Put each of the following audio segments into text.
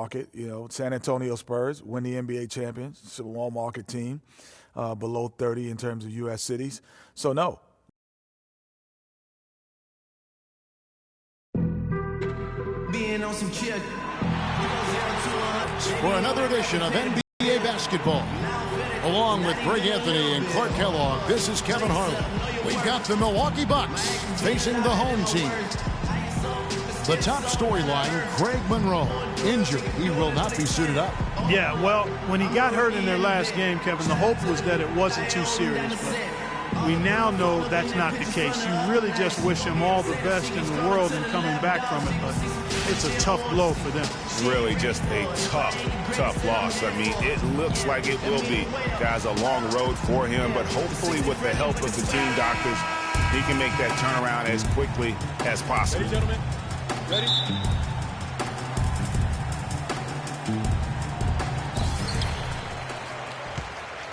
market. You know, San Antonio Spurs win the NBA champions, small market team, below 30 in terms of U.S. cities. So, no. Being on some chill. For another edition of NBA basketball, along with Greg Anthony and Clark Kellogg, this is Kevin Harlan. We've got the Milwaukee Bucks facing the home team. The top storyline, Greg Monroe, injured. He will not be suited up. Yeah, well, when he got hurt in their last game, Kevin, the hope was that it wasn't too serious. But we now know that's not the case. You really just wish him all the best in the world in coming back from it. But it's a tough blow for them. Really just a tough loss. I mean, it looks like it will be, guys, a long road for him. But hopefully with the help of the team doctors, he can make that turnaround as quickly as possible. Ready, gentlemen? Ready?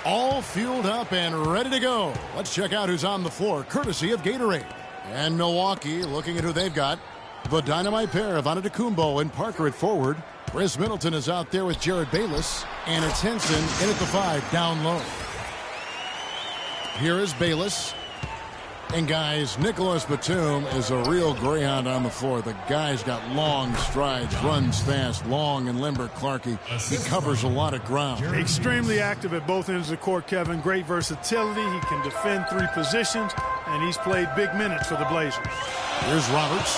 All fueled up and ready to go. Let's check out who's on the floor, courtesy of Gatorade. And Milwaukee, looking at who they've got. The dynamite pair of Antetokounmpo and Parker at forward. Chris Middleton is out there with Jared Bayless. And it's Henson in at the 5, down low. Here is Bayless. And guys, Nicholas Batum is a real greyhound on the floor. The guy's got long strides, runs fast, long and limber. Clarkie, he covers a lot of ground. Extremely active at both ends of the court, Kevin. Great versatility. He can defend 3 positions, and he's played big minutes for the Blazers. Here's Roberts,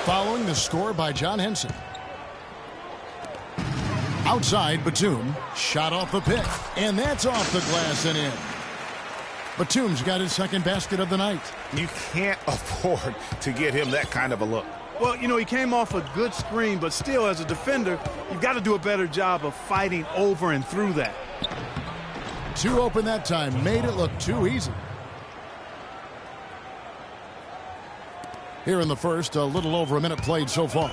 following the score by John Henson. Outside, Batum, shot off the pick, and that's off the glass and in. Batum's got his second basket of the night. You can't afford to get him that kind of a look. Well, you know, he came off a good screen, but still, as a defender, you've got to do a better job of fighting over and through that. Too open that time, made it look too easy. Here in the first, a little over a minute played so far.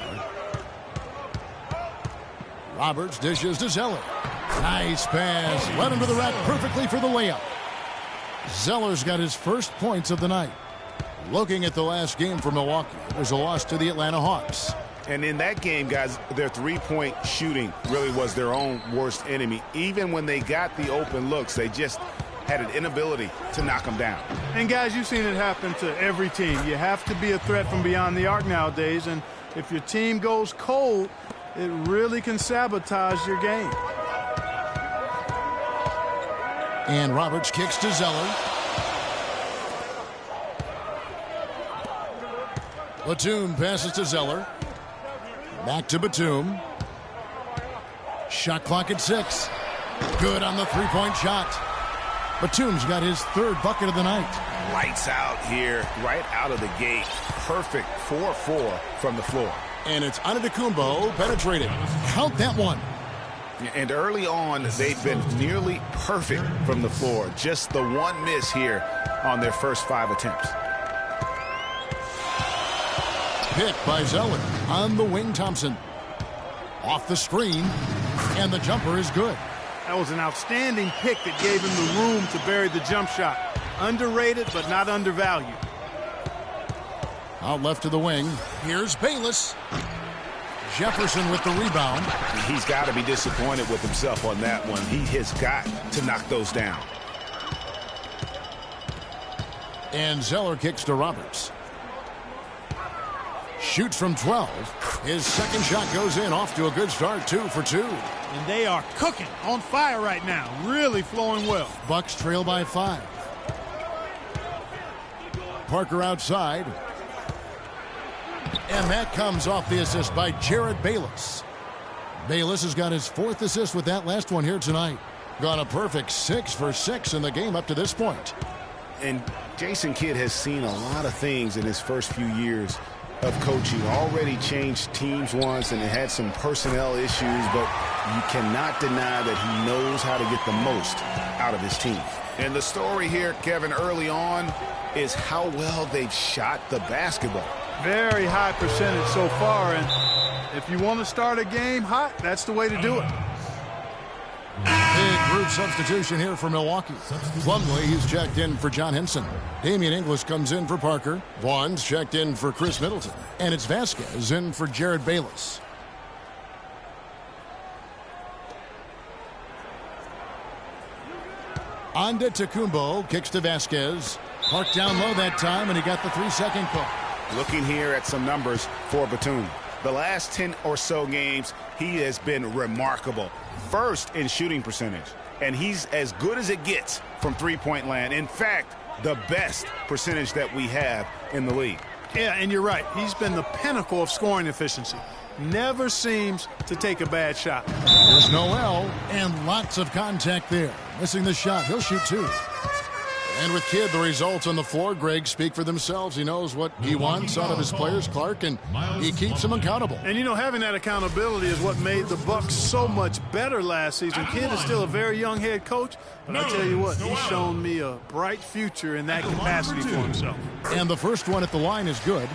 Roberts dishes to Zeller. Nice pass, led him to the rack perfectly for the layup. Zeller's got his first points of the night. Looking at the last game for Milwaukee, it was a loss to the Atlanta Hawks. And in that game, guys, their three-point shooting really was their own worst enemy. Even when they got the open looks, they just had an inability to knock them down. And, guys, you've seen it happen to every team. You have to be a threat from beyond the arc nowadays, and if your team goes cold, it really can sabotage your game. And Roberts kicks to Zeller. Batum passes to Zeller. Back to Batum. Shot clock at 6. Good on the three-point shot. Batum's got his third bucket of the night. Lights out here, right out of the gate. Perfect 4-4 from the floor. And it's Antetokounmpo penetrated. Count that one. And early on, they've been nearly perfect from the floor. Just the one miss here on their first 5 attempts. Pick by Zeller on the wing. Thompson off the screen, and the jumper is good. That was an outstanding pick that gave him the room to bury the jump shot. Underrated, but not undervalued. Out left to the wing. Here's Bayless. Jefferson with the rebound. He's got to be disappointed with himself on that one. He has got to knock those down. And Zeller kicks to Roberts. Shoots from 12. His second shot goes in, off to a good start, 2 for 2. And they are cooking, on fire right now, really flowing well. Bucks trail by 5. Parker outside. And that comes off the assist by Jared Bayless. Bayless has got his 4th assist with that last one here tonight. Got a perfect 6 for 6 in the game up to this point. And Jason Kidd has seen a lot of things in his first few years of coaching. Already changed teams once and had some personnel issues, but you cannot deny that he knows how to get the most out of his team. And the story here, Kevin, early on is how well they've shot the basketball. Very high percentage so far, and if you want to start a game hot, that's the way to do it. Big group substitution here for Milwaukee. Plumlee, he's checked in for John Henson. Damian English comes in for Parker. Vaughn's checked in for Chris Middleton. And it's Vasquez in for Jared Bayless. On to Tacumbo, kicks to Vasquez. Parked down low that time, and he got the 3-second call. Looking here at some numbers for Batum. The last 10 or so games, he has been remarkable. First in shooting percentage, and he's as good as it gets from three-point land. In fact, the best percentage that we have in the league. Yeah, and you're right. He's been the pinnacle of scoring efficiency. Never seems to take a bad shot. There's Noel, and lots of contact there. Missing the shot. He'll shoot 2. And with Kidd, the results on the floor, Greg, speak for themselves. He knows what he wants out of his players, Clark, and he keeps them accountable. And, you know, having that accountability is what made the Bucks so much better last season. Kidd is still a very young head coach, but I tell you what, he's shown me a bright future in that capacity for himself. And the first one at the line is good.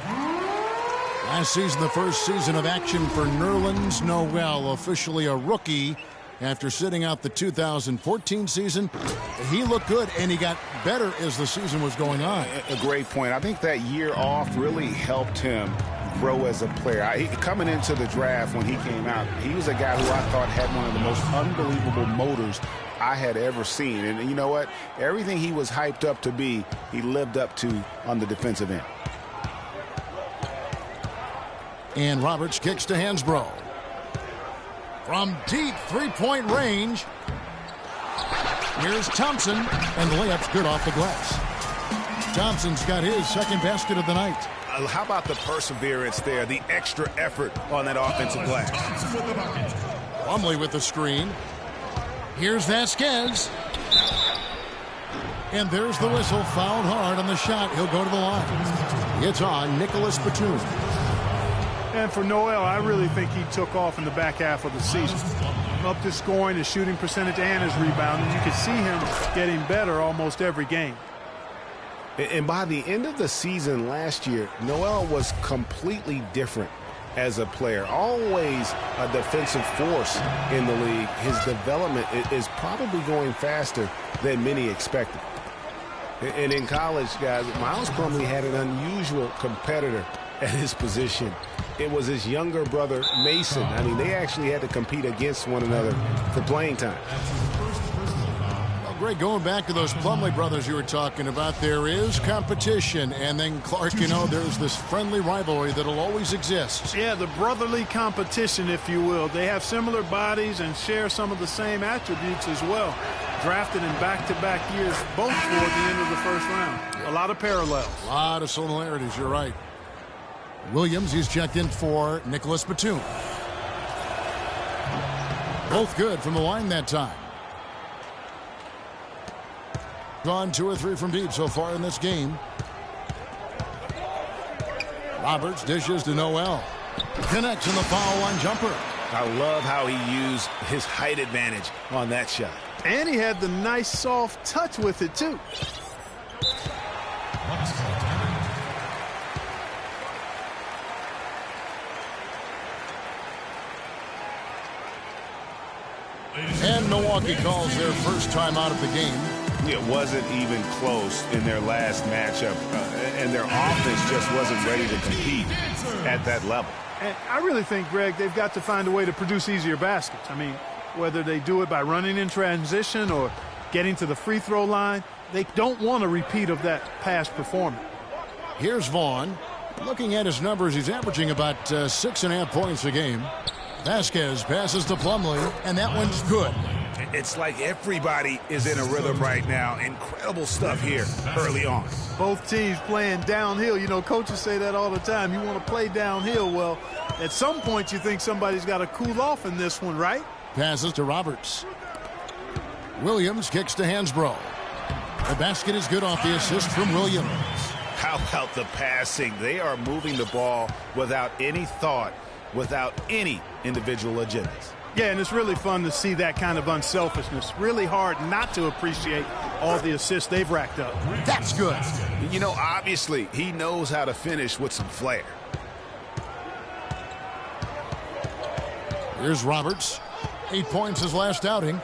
Last season, the first season of action for Nerlens Noel, officially a rookie. After sitting out the 2014 season, he looked good, and he got better as the season was going on. A great point. I think that year off really helped him grow as a player. Coming into the draft when he came out, he was a guy who I thought had one of the most unbelievable motors I had ever seen. And you know what? Everything he was hyped up to be, he lived up to on the defensive end. And Roberts kicks to Hansbrough. From deep three-point range, here's Thompson, and the layup's good off the glass. Thompson's got his second basket of the night. How about the perseverance there, the extra effort on that offensive glass? Plumlee with the screen. Here's Vasquez. And there's the whistle, fouled hard on the shot. He'll go to the line. It's on Nicholas Batum. And for Noel, I really think he took off in the back half of the season. Up to scoring, his shooting percentage, and his rebounding. You could see him getting better almost every game. And by the end of the season last year, Noel was completely different as a player. Always a defensive force in the league. His development is probably going faster than many expected. And in college, guys, Miles Plumlee had an unusual competitor at his position. It was his younger brother, Mason. I mean, they actually had to compete against one another for playing time. Well, Greg, going back to those Plumlee brothers you were talking about, there is competition. And then, Clark, you know, there's this friendly rivalry that'll always exist. Yeah, the brotherly competition, if you will. They have similar bodies and share some of the same attributes as well. Drafted in back-to-back years, both toward the end of the first round. A lot of parallels. A lot of similarities, you're right. Williams, he's checked in for Nicholas Batum. Both good from the line that time. Gone 2 or 3 from deep so far in this game. Roberts dishes to Noel. Connects in the foul line jumper. I love how he used his height advantage on that shot. And he had the nice soft touch with it, too. And Milwaukee calls their first time out of the game. It wasn't even close in their last matchup, and their offense just wasn't ready to compete at that level. And I really think, Greg, they've got to find a way to produce easier baskets. I mean, whether they do it by running in transition or getting to the free throw line, they don't want a repeat of that past performance. Here's Vaughn. Looking at his numbers, he's averaging about 6.5 points a game. Vasquez passes to Plumlee, and that one's good. It's like everybody is in a rhythm right now. Incredible stuff here early on. Both teams playing downhill. You know, coaches say that all the time. You want to play downhill. Well, at some point you think somebody's got to cool off in this one, right? Passes to Roberts. Williams kicks to Hansbrough. The basket is good off the assist from Williams. How about the passing? They are moving the ball without any thought, without any individual agendas. Yeah, and it's really fun to see that kind of unselfishness. Really hard not to appreciate all the assists they've racked up. That's good. You know, obviously, he knows how to finish with some flair. Here's Roberts. 8 points his last outing.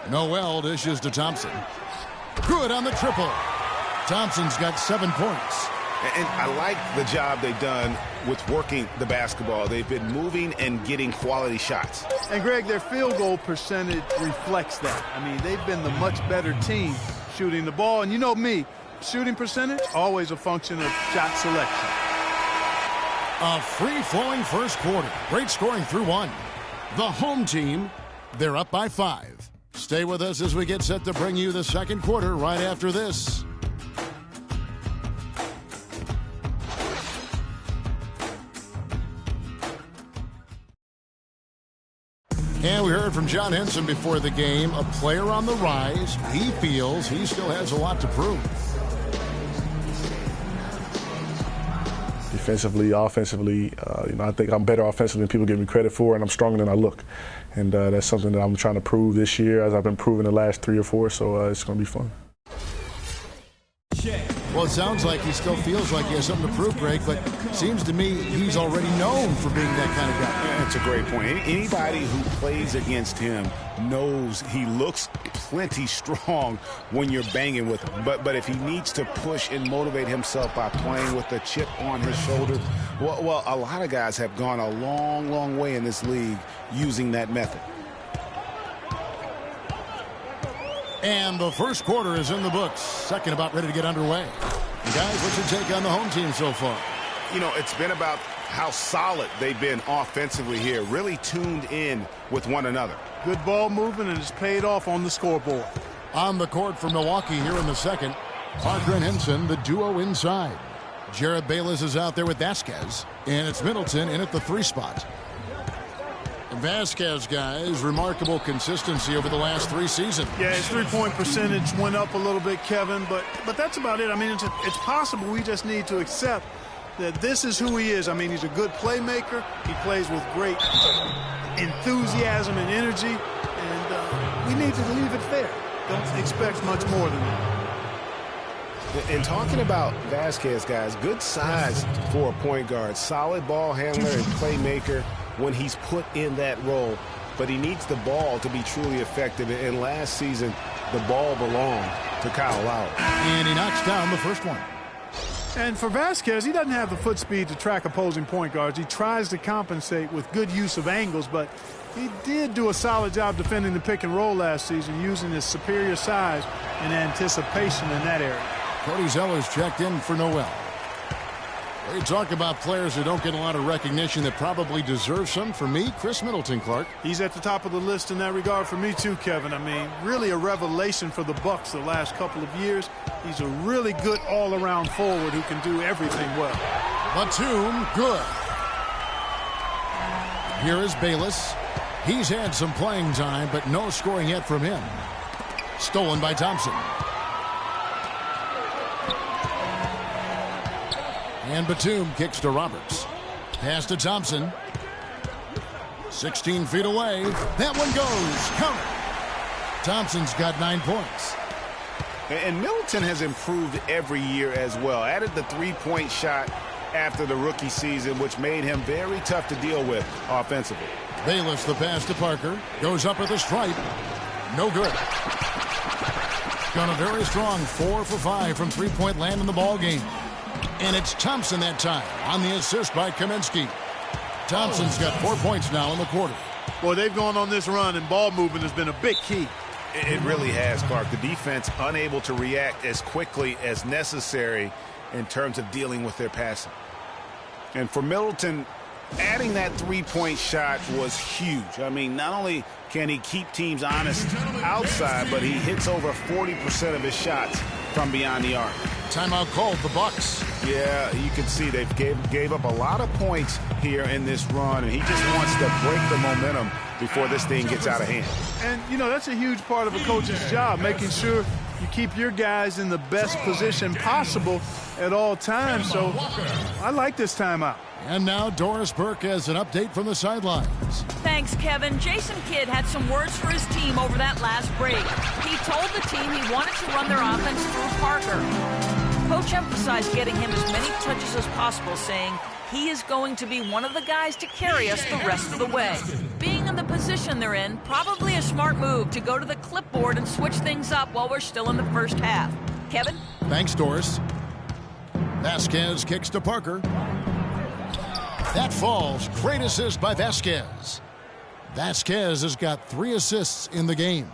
Noel dishes to Thompson. Good on the triple. Thompson's got 7 points. And I like the job they've done with working the basketball. They've been moving and getting quality shots. And, Greg, their field goal percentage reflects that. I mean, they've been the much better team shooting the ball. And you know me, shooting percentage, always a function of shot selection. A free-flowing first quarter. Great scoring through one. The home team, they're up by 5. Stay with us as we get set to bring you the second quarter right after this. And we heard from John Henson before the game, a player on the rise. He feels he still has a lot to prove. Defensively, offensively, I think I'm better offensively than people give me credit for, and I'm stronger than I look. And that's something that I'm trying to prove this year, as I've been proving the last 3 or 4, so it's going to be fun. Well, it sounds like he still feels like he has something to prove, Greg, but seems to me he's already known for being that kind of guy. That's a great point. Anybody who plays against him knows he looks plenty strong when you're banging with him. But if he needs to push and motivate himself by playing with a chip on his shoulder, well, a lot of guys have gone a long, long way in this league using that method. And the first quarter is in the books. Second about ready to get underway. Guys, what's your take on the home team so far? You know, it's been about how solid they've been offensively here, really tuned in with one another. Good ball movement, and it's paid off on the scoreboard. On the court for Milwaukee here in the second. Parker and Henson, the duo inside. Jared Bayless is out there with Vasquez, and it's Middleton in at the 3 spot. Vasquez, guys, remarkable consistency over the last 3 seasons. Yeah, his three-point percentage went up a little bit, Kevin, but that's about it. I mean, it's possible. We just need to accept that this is who he is. I mean, he's a good playmaker. He plays with great enthusiasm and energy, and we need to leave it there. Don't expect much more than that. And talking about Vasquez, guys, good size for a point guard. Solid ball handler and playmaker when he's put in that role. But he needs the ball to be truly effective. And last season, the ball belonged to Kyle Lowry. And he knocks down the first one. And for Vasquez, he doesn't have the foot speed to track opposing point guards. He tries to compensate with good use of angles, but he did do a solid job defending the pick and roll last season, using his superior size and anticipation in that area. Cody Zeller's checked in for Noel. We talk about players who don't get a lot of recognition that probably deserve some. For me, Chris Middleton, Clark. He's at the top of the list in that regard for me too, Kevin. I mean, really a revelation for the Bucks the last couple of years. He's a really good all-around forward who can do everything well. Batum, good. Here is Bayless. He's had some playing time, but no scoring yet from him. Stolen by Thompson. And Batum kicks to Roberts. Pass to Thompson. 16 feet away. That one goes. Counter. Thompson's got 9 points. And Middleton has improved every year as well. Added the three-point shot after the rookie season, which made him very tough to deal with offensively. Bayless, the pass to Parker. Goes up at the stripe. No good. Gone a very strong 4 for 5 from three-point land in the ball game. And it's Thompson that time on the assist by Kaminsky. Thompson's got 4 points now in the quarter. Boy, they've gone on this run, and ball movement has been a big key. It really has, Clark. The defense unable to react as quickly as necessary in terms of dealing with their passing. And for Middleton, adding that three-point shot was huge. I mean, not only can he keep teams honest outside, but he hits over 40% of his shots from beyond the arc. Timeout called, the Bucks. Yeah, you can see they've gave up a lot of points here in this run, and he just wants to break the momentum before this thing gets out of hand. And, you know, that's a huge part of a coach's job, making sure you keep your guys in the best position possible at all times. So I like this timeout. And now Doris Burke has an update from the sidelines. Thanks, Kevin. Jason Kidd had some words for his team over that last break. He told the team he wanted to run their offense through Parker. Coach emphasized getting him as many touches as possible, saying he is going to be one of the guys to carry us the rest of the way. Being in the position they're in, probably a smart move to go to the clipboard and switch things up while we're still in the first half. Kevin? Thanks, Doris. Vasquez kicks to Parker. That falls. Great assist by Vasquez. Vasquez has got 3 assists in the game.